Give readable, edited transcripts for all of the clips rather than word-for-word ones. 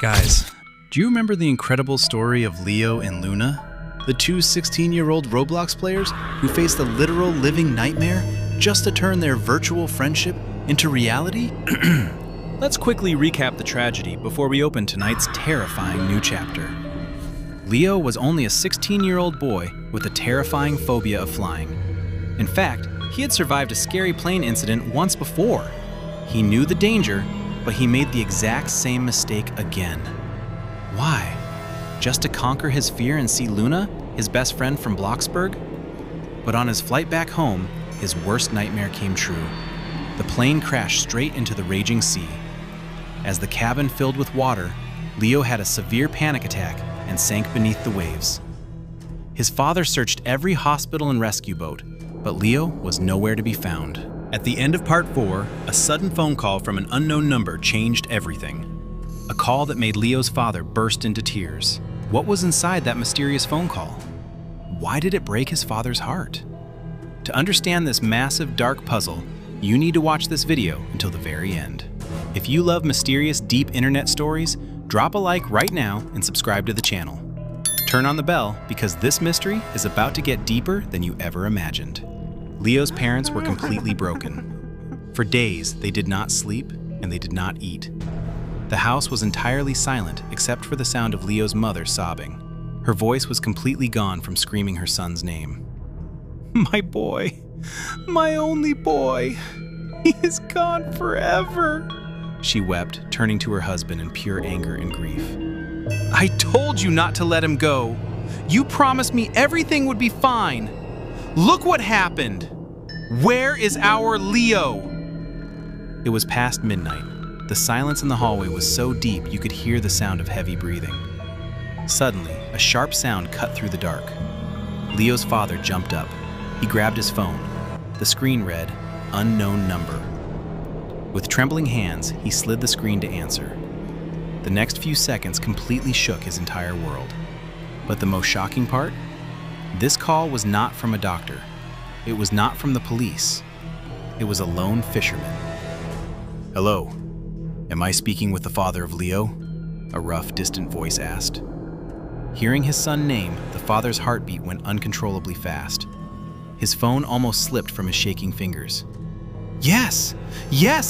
Guys, do you remember the incredible story of Leo and Luna? The two 16-year-old Roblox players who faced a literal living nightmare just to turn their virtual friendship into reality? Let's quickly recap the tragedy before we open tonight's terrifying new chapter. Leo was only a 16-year-old boy with a terrifying phobia of flying. In fact, he had survived a scary plane incident once before. He knew the danger, but he made the exact same mistake again. Why? Just to conquer his fear and see Luna, his best friend from Bloxburg? But on his flight back home, his worst nightmare came true. The plane crashed straight into the raging sea. As the cabin filled with water, Leo had a severe panic attack and sank beneath the waves. His father searched every hospital and rescue boat, but Leo was nowhere to be found. At the end of part 4, a sudden phone call from an unknown number changed everything. A call that made Leo's father burst into tears. What was inside that mysterious phone call? Why did it break his father's heart? To understand this massive, dark puzzle, you need to watch this video until the very end. If you love mysterious, deep internet stories, drop a like right now and subscribe to the channel. Turn on the bell because this mystery is about to get deeper than you ever imagined. Leo's parents were completely broken. For days, they did not sleep and they did not eat. The house was entirely silent except for the sound of Leo's mother sobbing. Her voice was completely gone from screaming her son's name. My boy, my only boy, he is gone forever, she wept, turning to her husband in pure anger and grief. I told you not to let him go. You promised me everything would be fine. Look what happened! Where is our Leo? It was past midnight. The silence in the hallway was so deep you could hear the sound of heavy breathing. Suddenly, a sharp sound cut through the dark. Leo's father jumped up. He grabbed his phone. The screen read, "Unknown number." With trembling hands, he slid the screen to answer. The next few seconds completely shook his entire world. But the most shocking part? This call was not from a doctor. It was not from the police. It was a lone fisherman. Hello, am I speaking with the father of Leo? A rough, distant voice asked. Hearing his son's name, the father's heartbeat went uncontrollably fast. His phone almost slipped from his shaking fingers. Yes,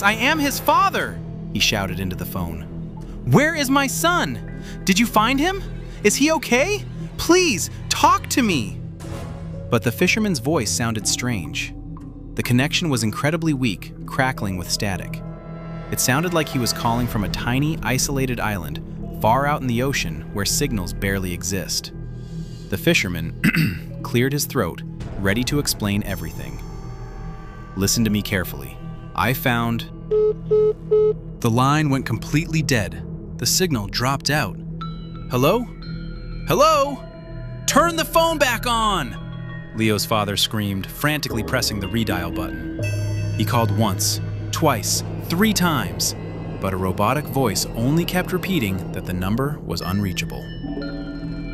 I am his father, he shouted into the phone. Where is my son? Did you find him? Is he okay? Please, talk to me. But the fisherman's voice sounded strange. The connection was incredibly weak, crackling with static. It sounded like he was calling from a tiny, isolated island, far out in the ocean where signals barely exist. The fisherman cleared his throat, ready to explain everything. Listen to me carefully. I found... The line went completely dead. The signal dropped out. Hello? Hello? Turn the phone back on! Leo's father screamed, frantically pressing the redial button. He called once, twice, 3 times, but a robotic voice only kept repeating that the number was unreachable.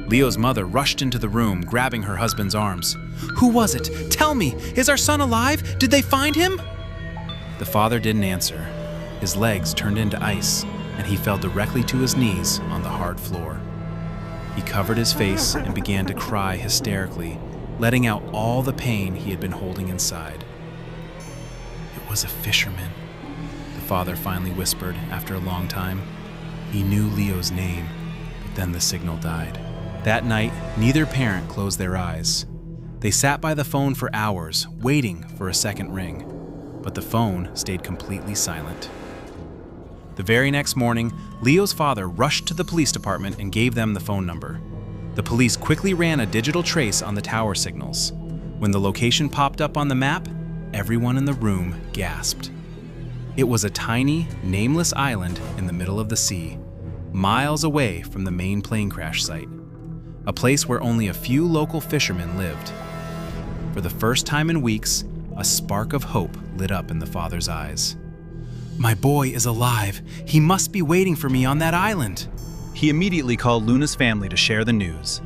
Leo's mother rushed into the room, grabbing her husband's arms. Who was it? Tell me, is our son alive? Did they find him? The father didn't answer. His legs turned into ice, and he fell directly to his knees on the hard floor. He covered his face and began to cry hysterically, letting out all the pain he had been holding inside. It was a fisherman, the father finally whispered after a long time. He knew Leo's name, but then the signal died. That night, neither parent closed their eyes. They sat by the phone for hours, waiting for a second ring, but the phone stayed completely silent. The very next morning, Leo's father rushed to the police department and gave them the phone number. The police quickly ran a digital trace on the tower signals. When the location popped up on the map, everyone in the room gasped. It was a tiny, nameless island in the middle of the sea, miles away from the main plane crash site, a place where only a few local fishermen lived. For the first time in weeks, a spark of hope lit up in the father's eyes. My boy is alive. He must be waiting for me on that island. He immediately called Luna's family to share the news.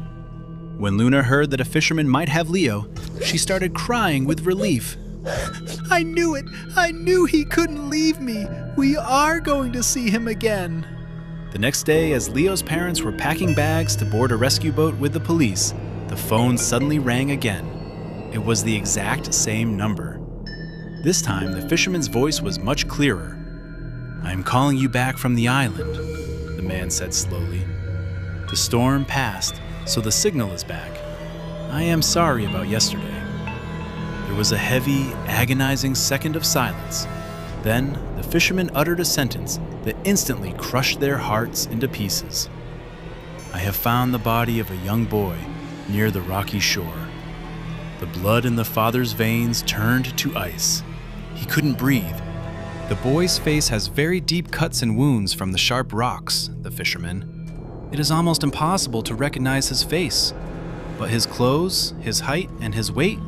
When Luna heard that a fisherman might have Leo, she started crying with relief. I knew it! I knew he couldn't leave me! We are going to see him again! The next day, as Leo's parents were packing bags to board a rescue boat with the police, the phone suddenly rang again. It was the exact same number. This time, the fisherman's voice was much clearer. "I'm calling you back from the island," the man said slowly. "The storm passed, so the signal is back. I am sorry about yesterday." There was a heavy, agonizing second of silence. Then, the fisherman uttered a sentence that instantly crushed their hearts into pieces. "I have found the body of a young boy near the rocky shore. The blood in the father's veins turned to ice. He couldn't breathe. The boy's face has very deep cuts and wounds from the sharp rocks," the fisherman. "It is almost impossible to recognize his face, but his clothes, his height, and his weight,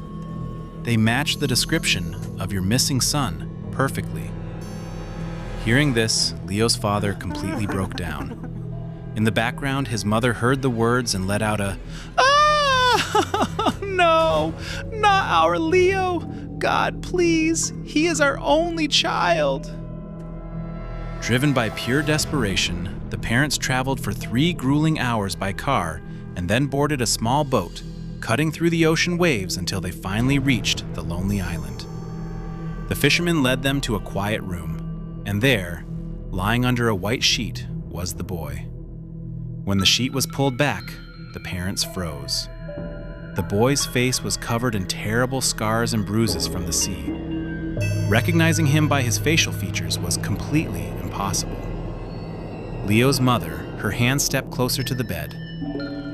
they match the description of your missing son perfectly." Hearing this, Leo's father completely broke down. In the background, his mother heard the words and let out a, "Ah! No, not our Leo! God, please, he is our only child!" Driven by pure desperation, the parents traveled for 3 grueling hours by car and then boarded a small boat, cutting through the ocean waves until they finally reached the lonely island. The fisherman led them to a quiet room, and there, lying under a white sheet, was the boy. When the sheet was pulled back, the parents froze. The boy's face was covered in terrible scars and bruises from the sea. Recognizing him by his facial features was completely impossible. Leo's mother, her hand stepped closer to the bed.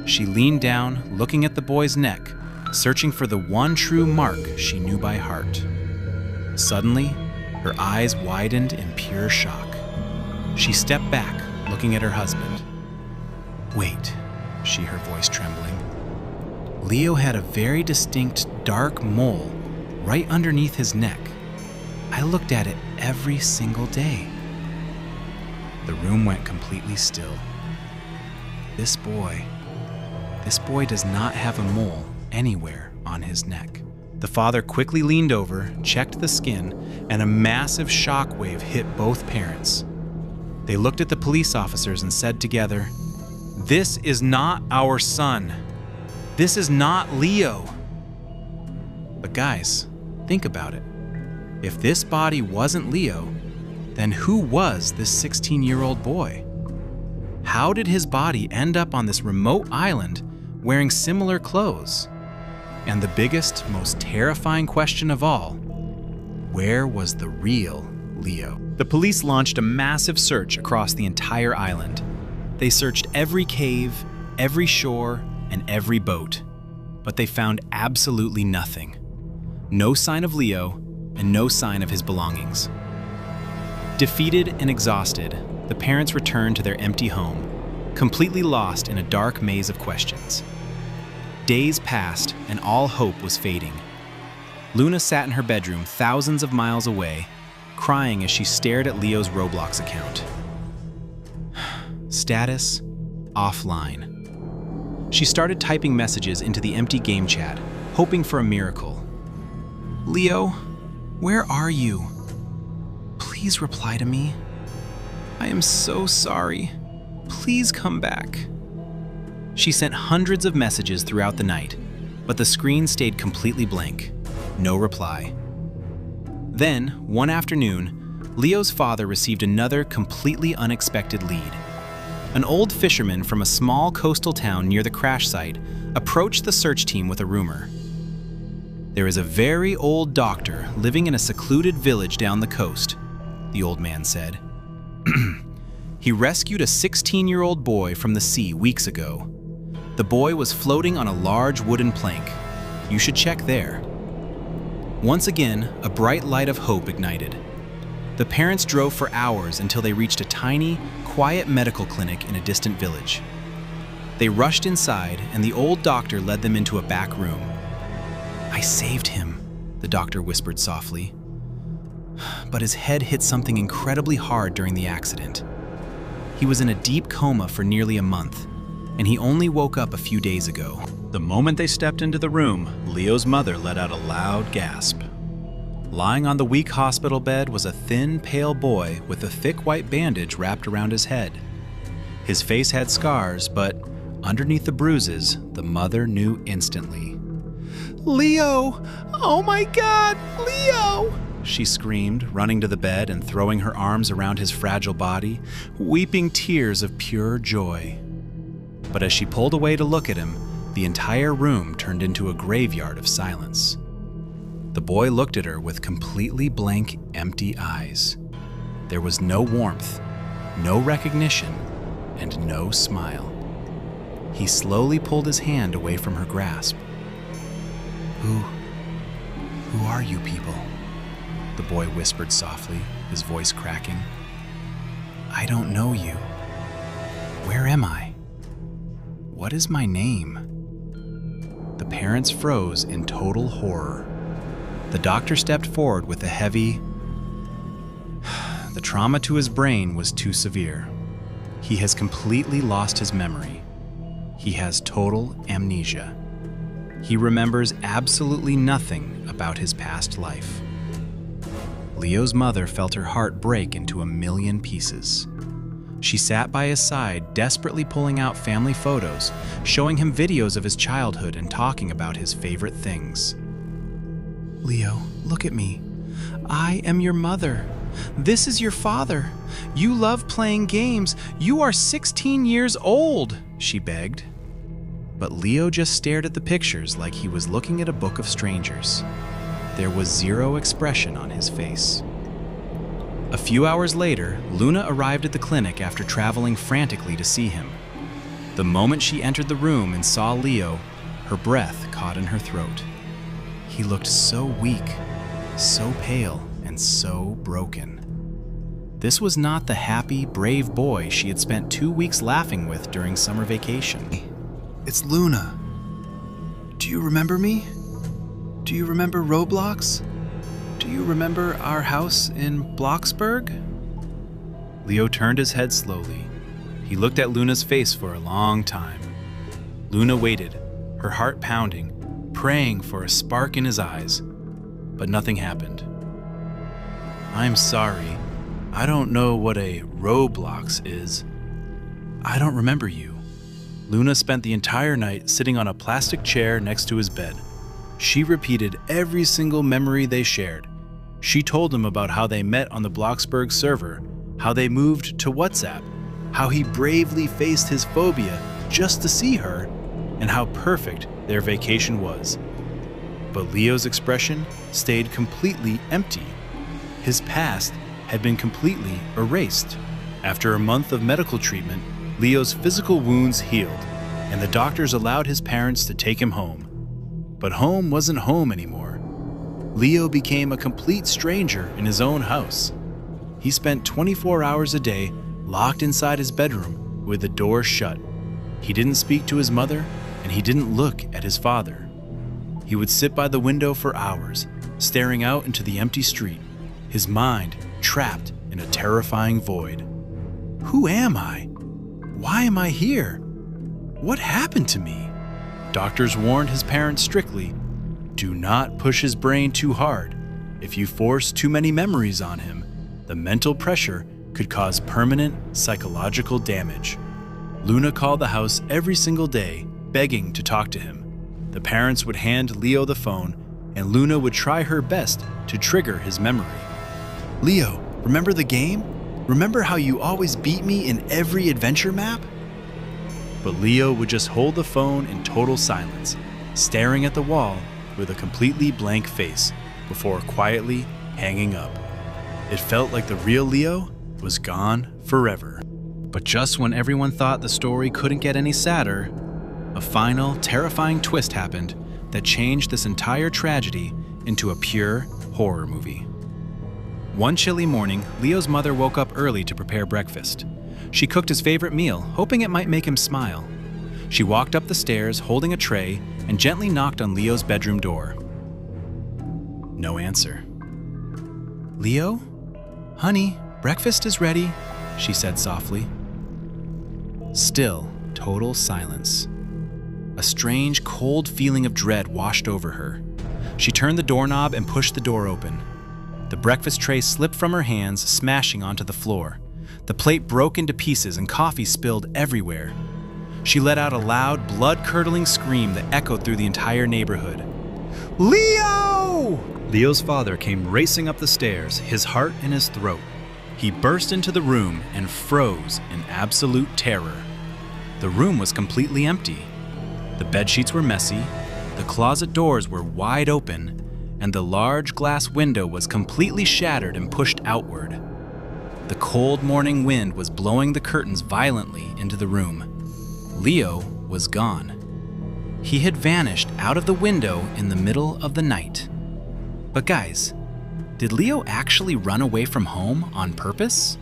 She leaned down, looking at the boy's neck, searching for the one true mark she knew by heart. Suddenly, her eyes widened in pure shock. She stepped back, looking at her husband. "Wait," she heard, voice trembling. Leo had a very distinct dark mole right underneath his neck. I looked at it every single day. The room went completely still. This boy does not have a mole anywhere on his neck. The father quickly leaned over, checked the skin, and a massive shockwave hit both parents. They looked at the police officers and said together, "This is not our son. This is not Leo." But guys, think about it. If this body wasn't Leo, then who was this 16-year-old boy? How did his body end up on this remote island wearing similar clothes? And the biggest, most terrifying question of all, where was the real Leo? The police launched a massive search across the entire island. They searched every cave, every shore, and every boat, but they found absolutely nothing. No sign of Leo, and no sign of his belongings. Defeated and exhausted, the parents returned to their empty home, completely lost in a dark maze of questions. Days passed, and all hope was fading. Luna sat in her bedroom thousands of miles away, crying as she stared at Leo's Roblox account. Status: offline. She started typing messages into the empty game chat, hoping for a miracle. "Leo, where are you? Please reply to me. I am so sorry. Please come back." She sent hundreds of messages throughout the night, but the screen stayed completely blank. No reply. Then, one afternoon, Leo's father received another completely unexpected lead. An old fisherman from a small coastal town near the crash site approached the search team with a rumor. "There is a very old doctor living in a secluded village down the coast," the old man said. "He rescued a 16-year-old boy from the sea weeks ago. The boy was floating on a large wooden plank. You should check there." Once again, a bright light of hope ignited. The parents drove for hours until they reached a tiny, quiet medical clinic in a distant village. They rushed inside, and the old doctor led them into a back room. "I saved him," the doctor whispered softly. "But his head hit something incredibly hard during the accident. He was in a deep coma for nearly a month, and he only woke up a few days ago." The moment they stepped into the room, Leo's mother let out a loud gasp. Lying on the weak hospital bed was a thin, pale boy with a thick white bandage wrapped around his head. His face had scars, but underneath the bruises, the mother knew instantly. "Leo! Oh my God, Leo!" she screamed, running to the bed and throwing her arms around his fragile body, weeping tears of pure joy. But as she pulled away to look at him, the entire room turned into a graveyard of silence. The boy looked at her with completely blank, empty eyes. There was no warmth, no recognition, and no smile. He slowly pulled his hand away from her grasp. Who are you people?" the boy whispered softly, his voice cracking. "I don't know you. Where am I? What is my name?" The parents froze in total horror. The doctor stepped forward with a heavy... The trauma to his brain was too severe. He has completely lost his memory. He has total amnesia. He remembers absolutely nothing about his past life. Leo's mother felt her heart break into a million pieces. She sat by his side, desperately pulling out family photos, showing him videos of his childhood and talking about his favorite things. "Leo, look at me. I am your mother. This is your father. You love playing games. You are 16 years old," she begged. But Leo just stared at the pictures like he was looking at a book of strangers. There was zero expression on his face. A few hours later, Luna arrived at the clinic after traveling frantically to see him. The moment she entered the room and saw Leo, her breath caught in her throat. He looked so weak, so pale, and so broken. This was not the happy, brave boy she had spent 2 weeks laughing with during summer vacation. "It's Luna. Do you remember me? Do you remember Roblox? Do you remember our house in Bloxburg?" Leo turned his head slowly. He looked at Luna's face for a long time. Luna waited, her heart pounding, praying for a spark in his eyes, but nothing happened. "I'm sorry. I don't know what a Roblox is. I don't remember you." Luna spent the entire night sitting on a plastic chair next to his bed. She repeated every single memory they shared. She told him about how they met on the Bloxburg server, how they moved to WhatsApp, how he bravely faced his phobia just to see her, and how perfect their vacation was. But Leo's expression stayed completely empty. His past had been completely erased. After a month of medical treatment, Leo's physical wounds healed, and the doctors allowed his parents to take him home. But home wasn't home anymore. Leo became a complete stranger in his own house. He spent 24 hours a day locked inside his bedroom with the door shut. He didn't speak to his mother, and he didn't look at his father. He would sit by the window for hours, staring out into the empty street, his mind trapped in a terrifying void. Who am I? Why am I here? What happened to me? Doctors warned his parents strictly, do not push his brain too hard. If you force too many memories on him, the mental pressure could cause permanent psychological damage. Luna called the house every single day, begging to talk to him. The parents would hand Leo the phone, and Luna would try her best to trigger his memory. Leo, remember the game? Remember how you always beat me in every adventure map? But Leo would just hold the phone in total silence, staring at the wall with a completely blank face before quietly hanging up. It felt like the real Leo was gone forever. But just when everyone thought the story couldn't get any sadder, a final, terrifying twist happened that changed this entire tragedy into a pure horror movie. One chilly morning, Leo's mother woke up early to prepare breakfast. She cooked his favorite meal, hoping it might make him smile. She walked up the stairs holding a tray and gently knocked on Leo's bedroom door. No answer. "Leo? Honey, breakfast is ready," she said softly. Still, total silence. A strange, cold feeling of dread washed over her. She turned the doorknob and pushed the door open. The breakfast tray slipped from her hands, smashing onto the floor. The plate broke into pieces and coffee spilled everywhere. She let out a loud, blood-curdling scream that echoed through the entire neighborhood. "Leo!" Leo's father came racing up the stairs, his heart in his throat. He burst into the room and froze in absolute terror. The room was completely empty. The bedsheets were messy, the closet doors were wide open, and the large glass window was completely shattered and pushed outward. The cold morning wind was blowing the curtains violently into the room. Leo was gone. He had vanished out of the window in the middle of the night. But guys, did Leo actually run away from home on purpose?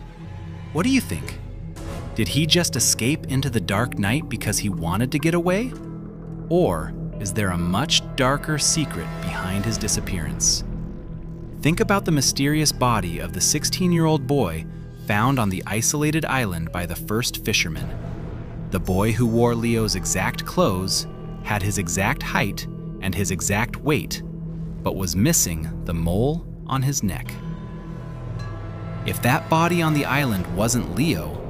What do you think? Did he just escape into the dark night because he wanted to get away? Or is there a much darker secret behind his disappearance? Think about the mysterious body of the 16-year-old boy found on the isolated island by the first fisherman. The boy who wore Leo's exact clothes, had his exact height and his exact weight, but was missing the mole on his neck. If that body on the island wasn't Leo,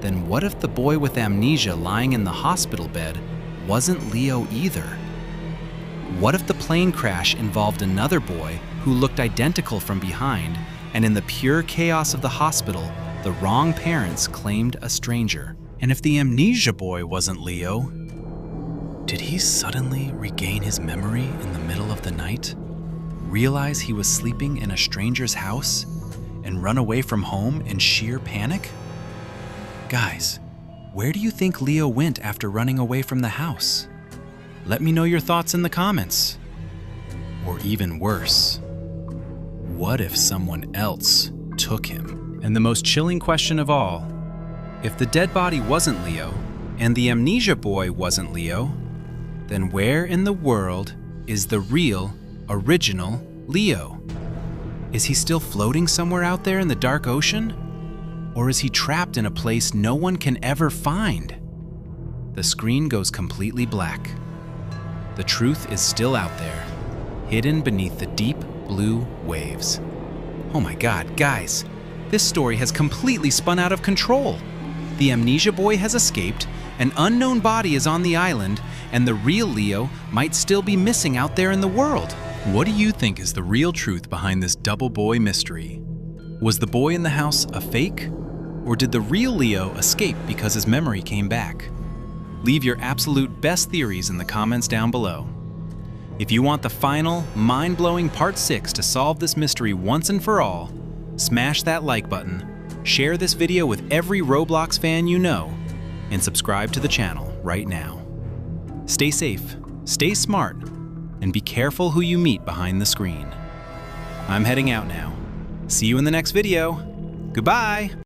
then what if the boy with amnesia lying in the hospital bed wasn't Leo either? What if the plane crash involved another boy who looked identical from behind, and in the pure chaos of the hospital, the wrong parents claimed a stranger? And if the amnesia boy wasn't Leo, did he suddenly regain his memory in the middle of the night, realize he was sleeping in a stranger's house, and run away from home in sheer panic? Guys, where do you think Leo went after running away from the house? Let me know your thoughts in the comments. Or even worse, what if someone else took him? And the most chilling question of all, if the dead body wasn't Leo, and the amnesia boy wasn't Leo, then where in the world is the real, original Leo? Is he still floating somewhere out there in the dark ocean? Or is he trapped in a place no one can ever find? The screen goes completely black. The truth is still out there, hidden beneath the deep blue waves. Oh my God, guys, this story has completely spun out of control. The amnesia boy has escaped, an unknown body is on the island, and the real Leo might still be missing out there in the world. What do you think is the real truth behind this double boy mystery? Was the boy in the house a fake? Or did the real Leo escape because his memory came back? Leave your absolute best theories in the comments down below. If you want the final, mind-blowing Part 6 to solve this mystery once and for all, smash that like button, share this video with every Roblox fan you know, and subscribe to the channel right now. Stay safe, stay smart, and be careful who you meet behind the screen. I'm heading out now. See you in the next video. Goodbye!